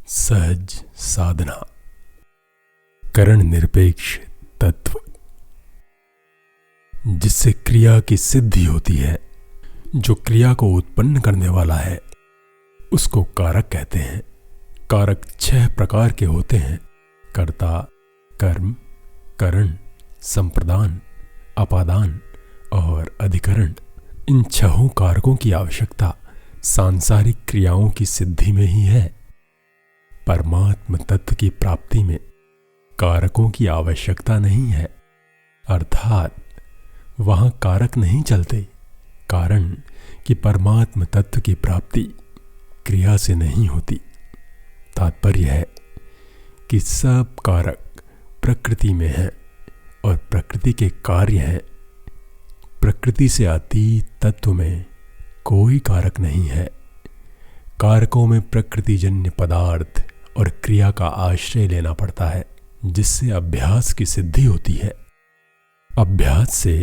सहज साधना। करण निरपेक्ष तत्व जिससे क्रिया की सिद्धि होती है, जो क्रिया को उत्पन्न करने वाला है उसको कारक कहते हैं। कारक 6 प्रकार के होते हैं: कर्ता, कर्म, करण, संप्रदान, अपादान और अधिकरण। इन 6 कारकों की आवश्यकता सांसारिक क्रियाओं की सिद्धि में ही है। परमात्म तत्व की प्राप्ति में कारकों की आवश्यकता नहीं है, अर्थात वहां कारक नहीं चलते। कारण कि परमात्म तत्व की प्राप्ति क्रिया से नहीं होती। तात्पर्य है कि सब कारक प्रकृति में हैं और प्रकृति के कार्य हैं। प्रकृति से अतीत तत्व में कोई कारक नहीं है। कारकों में प्रकृतिजन्य पदार्थ और क्रिया का आश्रय लेना पड़ता है, जिससे अभ्यास की सिद्धि होती है। अभ्यास से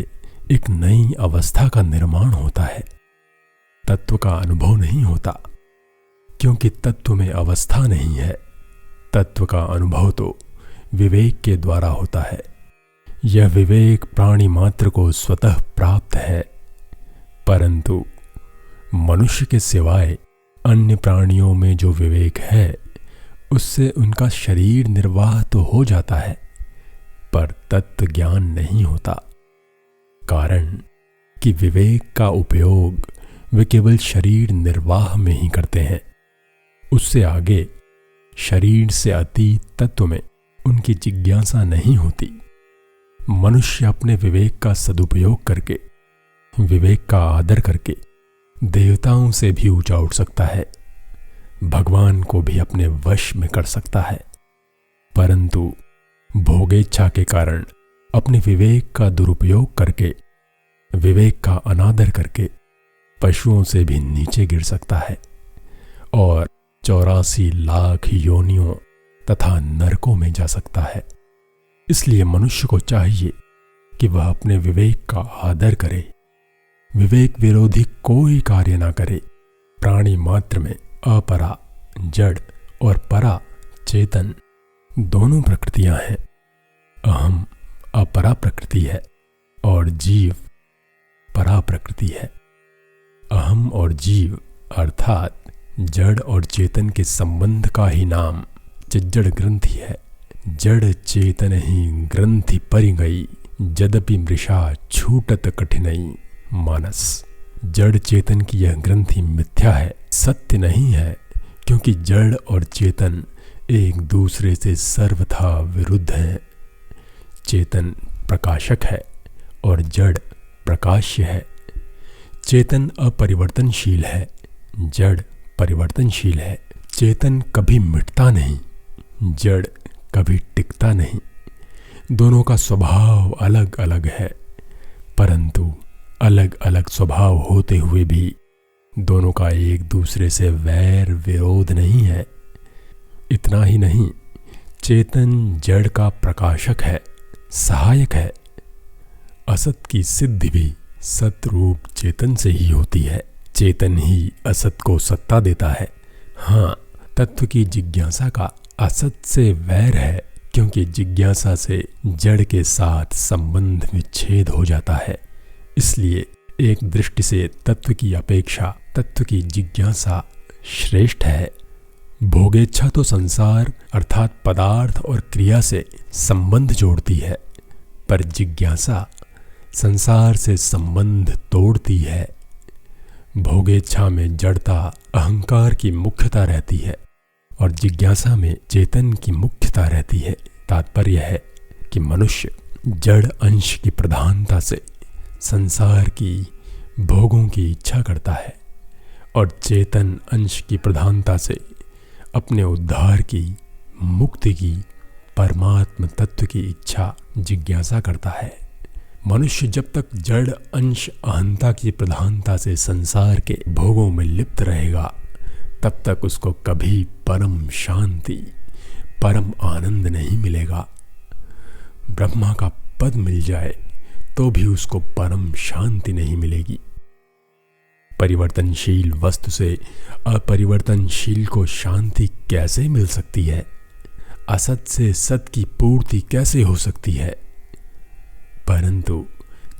एक नई अवस्था का निर्माण होता है। तत्व का अनुभव नहीं होता, क्योंकि तत्व में अवस्था नहीं है। तत्व का अनुभव तो विवेक के द्वारा होता है। यह विवेक प्राणी मात्र को स्वतः प्राप्त है, परंतु मनुष्य के सिवाय अन्य प्राणियों में जो विवेक है उससे उनका शरीर निर्वाह तो हो जाता है, पर तत्व ज्ञान नहीं होता। कारण कि विवेक का उपयोग वे केवल शरीर निर्वाह में ही करते हैं। उससे आगे शरीर से अतीत तत्व में उनकी जिज्ञासा नहीं होती। मनुष्य अपने विवेक का सदुपयोग करके, विवेक का आदर करके देवताओं से भी ऊंचा उठ सकता है, भगवान को भी अपने वश में कर सकता है, परंतु भोगेच्छा के कारण अपने विवेक का दुरुपयोग करके, विवेक का अनादर करके पशुओं से भी नीचे गिर सकता है और 84 लाख योनियों तथा नरकों में जा सकता है। इसलिए मनुष्य को चाहिए कि वह अपने विवेक का आदर करे, विवेक विरोधी कोई कार्य ना करे। प्राणी मात्र में अपरा जड़ और परा चेतन दोनों प्रकृतियां हैं। अहम अपरा प्रकृति है और जीव परा प्रकृति है। अहम और जीव अर्थात जड़ और चेतन के संबंध का ही नाम जड़ ग्रंथि है। जड़ चेतन ही ग्रंथि परि गई, यद्यपि मृषा छूटत कठिनई मानस। जड़ चेतन की यह ग्रंथि मिथ्या है, सत्य नहीं है, क्योंकि जड़ और चेतन एक दूसरे से सर्वथा विरुद्ध हैं। चेतन प्रकाशक है और जड़ प्रकाश्य है। चेतन अपरिवर्तनशील है, जड़ परिवर्तनशील है। चेतन कभी मिटता नहीं, जड़ कभी टिकता नहीं। दोनों का स्वभाव अलग अलग है, परंतु अलग अलग स्वभाव होते हुए भी दोनों का एक दूसरे से वैर विरोध नहीं है। इतना ही नहीं, चेतन जड़ का प्रकाशक है, सहायक है। असत की सिद्धि भी सतरूप चेतन से ही होती है। चेतन ही असत को सत्ता देता है। हाँ, तत्व की जिज्ञासा का असत से वैर है, क्योंकि जिज्ञासा से जड़ के साथ संबंध विच्छेद हो जाता है। इसलिए एक दृष्टि से तत्व की अपेक्षा तत्व की जिज्ञासा श्रेष्ठ है। भोगेच्छा तो संसार अर्थात पदार्थ और क्रिया से संबंध जोड़ती है, पर जिज्ञासा संसार से संबंध तोड़ती है। भोगेच्छा में जड़ता अहंकार की मुख्यता रहती है और जिज्ञासा में चेतन की मुख्यता रहती है। तात्पर्य है कि मनुष्य जड़ अंश की प्रधानता से संसार की भोगों की इच्छा करता है और चेतन अंश की प्रधानता से अपने उद्धार की, मुक्ति की, परमात्म तत्व की इच्छा जिज्ञासा करता है। मनुष्य जब तक जड़ अंश अहंता की प्रधानता से संसार के भोगों में लिप्त रहेगा, तब तक उसको कभी परम शांति, परम आनंद नहीं मिलेगा। ब्रह्मा का पद मिल जाए तो भी उसको परम शांति नहीं मिलेगी। परिवर्तनशील वस्तु से अपरिवर्तनशील को शांति कैसे मिल सकती है? असत से सत की पूर्ति कैसे हो सकती है? परंतु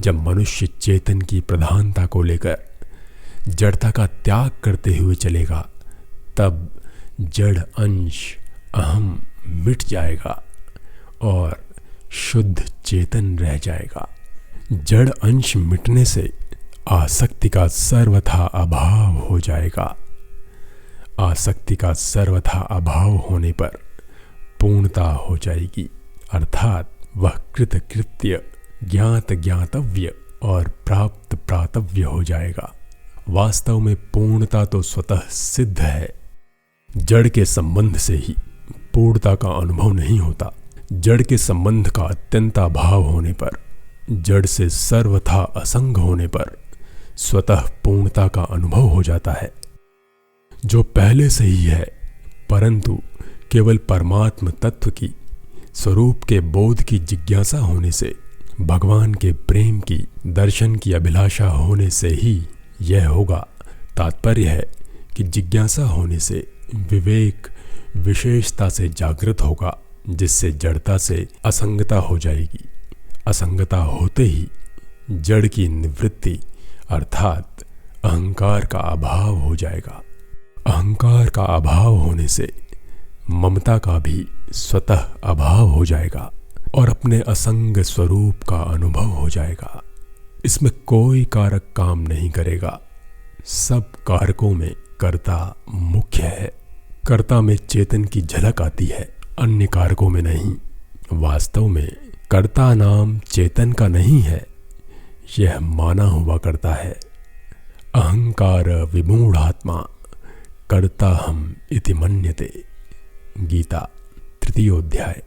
जब मनुष्य चेतन की प्रधानता को लेकर जड़ता का त्याग करते हुए चलेगा, तब जड़ अंश अहम मिट जाएगा और शुद्ध चेतन रह जाएगा। जड़ अंश मिटने से आसक्ति का सर्वथा अभाव हो जाएगा। आसक्ति का सर्वथा अभाव होने पर पूर्णता हो जाएगी, अर्थात वह कृत कृत्य, ज्ञात ज्ञातव्य और प्राप्त प्रातव्य हो जाएगा। वास्तव में पूर्णता तो स्वतः सिद्ध है। जड़ के संबंध से ही पूर्णता का अनुभव नहीं होता। जड़ के संबंध का अत्यंत अभाव होने पर, जड़ से सर्वथा असंग होने पर स्वतः पूर्णता का अनुभव हो जाता है, जो पहले से ही है, परंतु केवल परमात्म तत्व की स्वरूप के बोध की जिज्ञासा होने से, भगवान के प्रेम की दर्शन की अभिलाषा होने से ही यह होगा। तात्पर्य है कि जिज्ञासा होने से विवेक विशेषता से जागृत होगा, जिससे जड़ता से असंगता हो जाएगी। असंगता होते ही जड़ की निवृत्ति अर्थात अहंकार का अभाव हो जाएगा। अहंकार का अभाव होने से ममता का भी स्वतः अभाव हो जाएगा और अपने असंग स्वरूप का अनुभव हो जाएगा। इसमें कोई कारक काम नहीं करेगा। सब कारकों में कर्ता मुख्य है। कर्ता में चेतन की झलक आती है, अन्य कारकों में नहीं। वास्तव में कर्ता नाम चेतन का नहीं है, यह माना हुआ करता है। अहंकार विमूढ़ात्मा कर्ता हम इति मन्यते। गीता 3 अध्याय।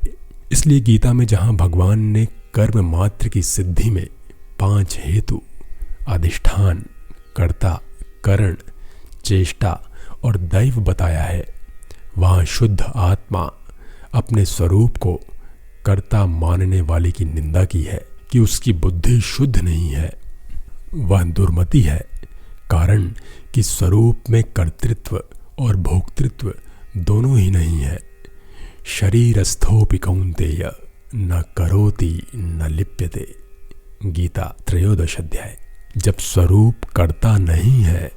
इसलिए गीता में जहां भगवान ने कर्म मात्र की सिद्धि में 5 हेतु अधिष्ठान, कर्ता, करण, चेष्टा और दैव बताया है, वहां शुद्ध आत्मा अपने स्वरूप को कर्ता मानने वाले की निंदा की है कि उसकी बुद्धि शुद्ध नहीं है। वह दुर्मति है, कारण कि स्वरूप में कर्तृत्व और भोक्तृत्व दोनों ही नहीं है। शरीरस्थोपि कौन्तेय न करोति न लिप्यते। गीता 13 अध्याय। जब स्वरूप कर्ता नहीं है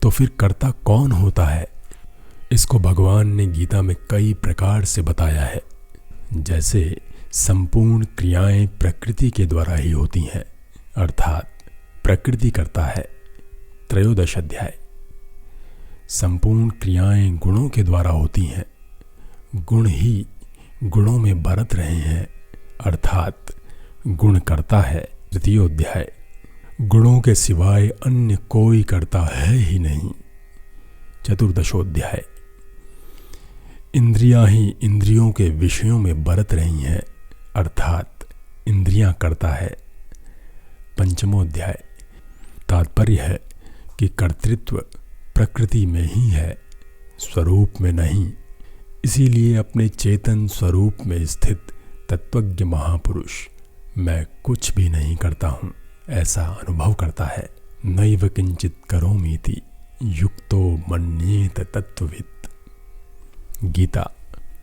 तो फिर कर्ता कौन होता है? इसको भगवान ने गीता में कई प्रकार से बताया है। जैसे संपूर्ण क्रियाएं प्रकृति के द्वारा ही होती हैं, अर्थात प्रकृति करता है। 13 अध्याय। संपूर्ण क्रियाएं गुणों के द्वारा होती हैं, गुण ही गुणों में बरत रहे हैं, अर्थात गुण करता है। 3 अध्याय। गुणों के सिवाय अन्य कोई कर्ता है ही नहीं। 14 अध्याय। इंद्रियां ही इंद्रियों के विषयों में बरत रही हैं, अर्थात इंद्रियां करता है। 5 अध्याय। तात्पर्य है कि कर्तृत्व प्रकृति में ही है, स्वरूप में नहीं। इसीलिए अपने चेतन स्वरूप में स्थित तत्वज्ञ महापुरुष मैं कुछ भी नहीं करता हूँ ऐसा अनुभव करता है। नैव किंचित करोमीति युक्तो मन्येत तत्ववित्। गीता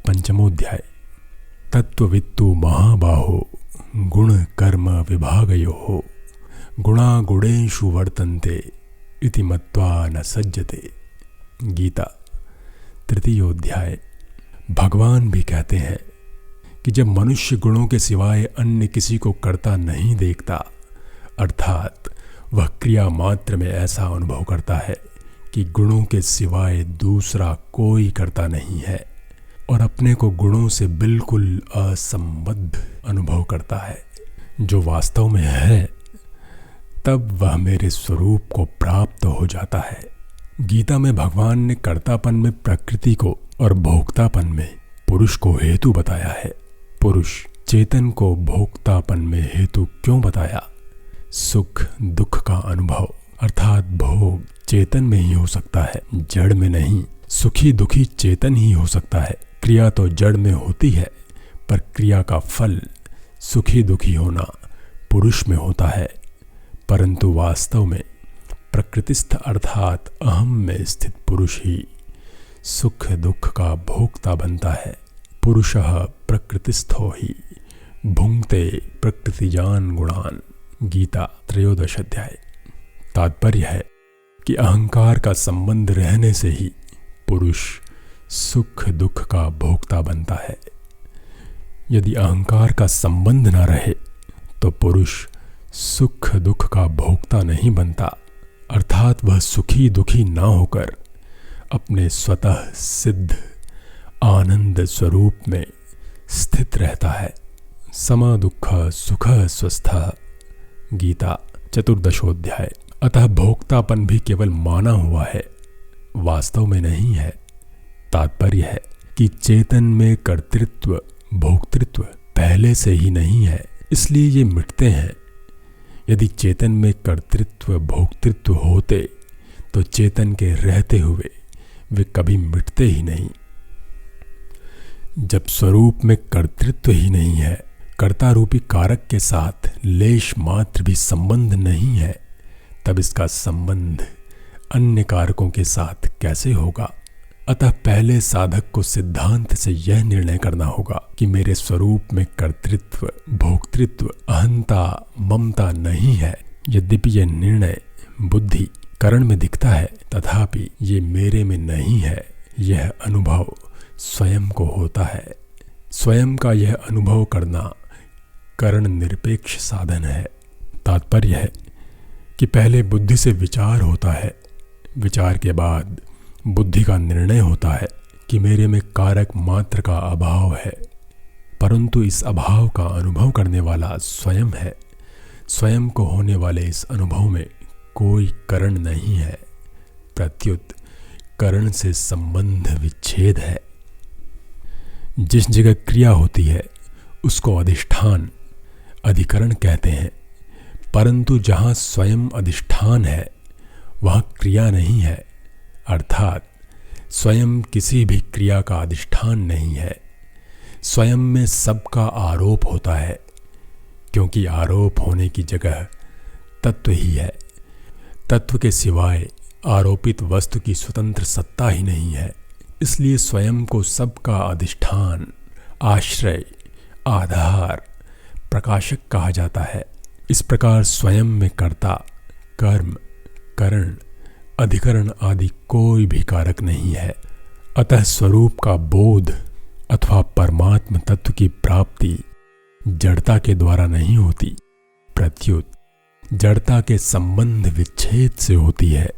5 अध्याय। तत्ववित्तु महाबाहो गुण कर्म विभागयोः गुणा गुणेषु वर्तन्ते इति मत्वा न सज्जते। गीता 3 अध्याय। भगवान भी कहते हैं कि जब मनुष्य गुणों के सिवाय अन्य किसी को करता नहीं देखता, अर्थात वह क्रिया मात्र में ऐसा अनुभव करता है कि गुणों के सिवाय दूसरा कोई करता नहीं है और अपने को गुणों से बिल्कुल असंबद्ध अनुभव करता है, जो वास्तव में है, तब वह मेरे स्वरूप को प्राप्त हो जाता है। गीता में भगवान ने कर्तापन में प्रकृति को और भोक्तापन में पुरुष को हेतु बताया है। पुरुष चेतन को भोक्तापन में हेतु क्यों बताया? सुख दुख का अनुभव अर्थात भोग चेतन में ही हो सकता है, जड़ में नहीं। सुखी दुखी चेतन ही हो सकता है। क्रिया तो जड़ में होती है, पर क्रिया का फल सुखी दुखी होना पुरुष में होता है। परंतु वास्तव में प्रकृतिस्थ अर्थात अहम में स्थित पुरुष ही सुख दुख का भोक्ता बनता है। पुरुषः प्रकृतिस्थो हि भुंक्ते प्रकृतिजान गुणान। गीता 13 अध्याय। तात्पर्य है कि अहंकार का संबंध रहने से ही पुरुष सुख दुख का भोक्ता बनता है। यदि अहंकार का संबंध न रहे तो पुरुष सुख दुख का भोक्ता नहीं बनता, अर्थात वह सुखी दुखी ना होकर अपने स्वतः सिद्ध आनंद स्वरूप में स्थित रहता है। सम दुख सुख स्वस्थः। गीता 14 अध्याय। अतः भोक्तापन भी केवल माना हुआ है, वास्तव में नहीं है। तात्पर्य है कि चेतन में कर्तृत्व भोक्तृत्व पहले से ही नहीं है, इसलिए ये मिटते हैं। यदि चेतन में कर्तृत्व भोक्तृत्व होते तो चेतन के रहते हुए वे कभी मिटते ही नहीं। जब स्वरूप में कर्तृत्व ही नहीं है, कर्ता रूपी कारक के साथ लेश मात्र भी संबंध नहीं है, तब इसका संबंध अन्य कारकों के साथ कैसे होगा? अतः पहले साधक को सिद्धांत से यह निर्णय करना होगा कि मेरे स्वरूप में कर्तृत्व भोक्तृत्व अहंता ममता नहीं है। यद्यपि यह निर्णय बुद्धि करण में दिखता है, तथापि ये मेरे में नहीं है। यह अनुभव स्वयं को होता है। स्वयं का यह अनुभव करना करण निरपेक्ष साधन है। तात्पर्य है कि पहले बुद्धि से विचार होता है, विचार के बाद बुद्धि का निर्णय होता है कि मेरे में कारक मात्र का अभाव है, परंतु इस अभाव का अनुभव करने वाला स्वयं है। स्वयं को होने वाले इस अनुभव में कोई करण नहीं है, प्रत्युत करण से संबंध विच्छेद है। जिस जगह क्रिया होती है उसको अधिष्ठान अधिकरण कहते हैं, परंतु जहाँ स्वयं अधिष्ठान है वहाँ क्रिया नहीं है, अर्थात स्वयं किसी भी क्रिया का अधिष्ठान नहीं है। स्वयं में सबका आरोप होता है, क्योंकि आरोप होने की जगह तत्व ही है। तत्व के सिवाय आरोपित वस्तु की स्वतंत्र सत्ता ही नहीं है, इसलिए स्वयं को सबका अधिष्ठान आश्रय आधार प्रकाशक कहा जाता है। इस प्रकार स्वयं में कर्ता कर्म करण अधिकरण आदि कोई भी कारक नहीं है। अतः स्वरूप का बोध अथवा परमात्म तत्व की प्राप्ति जड़ता के द्वारा नहीं होती, प्रत्युत जड़ता के संबंध विच्छेद से होती है।